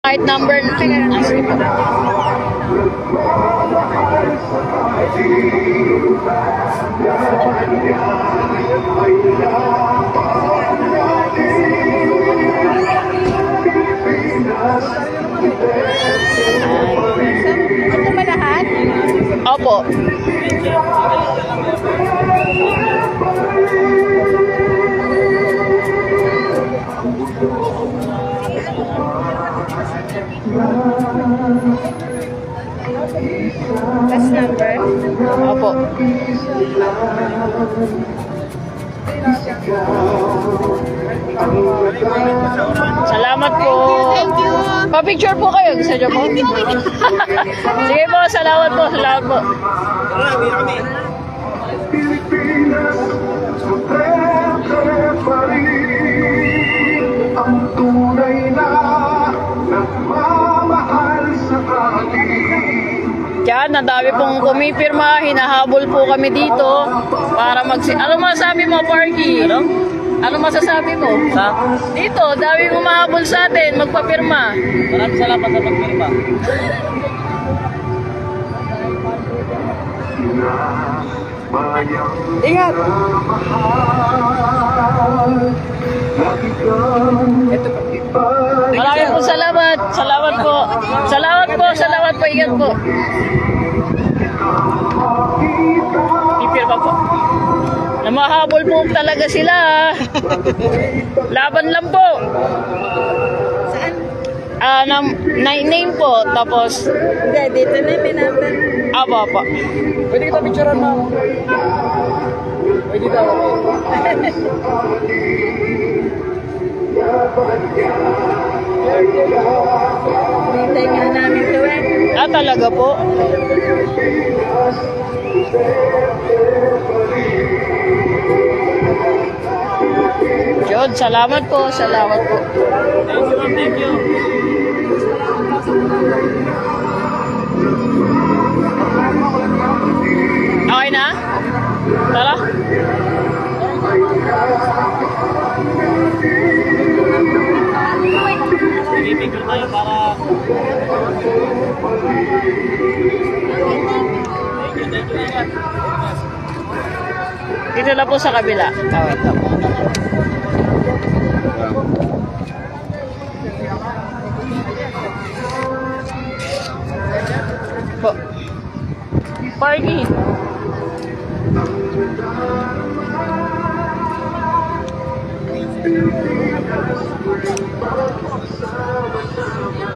Kahit number. Ah, sige po. Ito ba lahat? Opo. Last number? Opo. Salamat po. Thank you. Pa-picture po kayo. Gusto niyo po? Sige po, salamat po. Salamat po. Ang tunay na nagmamahal sa akin. Yan, ang dami pong kumipirma. Hinahabol po kami dito para Ano masasabi mo, Parky? Ano masasabi mo? Dito, dami humahabol sa atin. Magpapirma. Maraming salamat sa pagpirma. Ingat! Maraming po salamat. Salamat po. Salamat po. Salamat po. Ingat po. Pipirma po. Namahabol po talaga sila. Laban lang po. Name po. Tapos, Hindi, dito na may number. apa. Pwede kita picturean, ma'am. Pwede daw. Hintay nga namin ito eh. Ah, talaga po? John, salamat po. Salamat po. Thank you, ma'am. Thank you. Okay na? Tara. Sige, picture tayo para... Thank you, ingat. Dito na po sa kabila. Wait lang.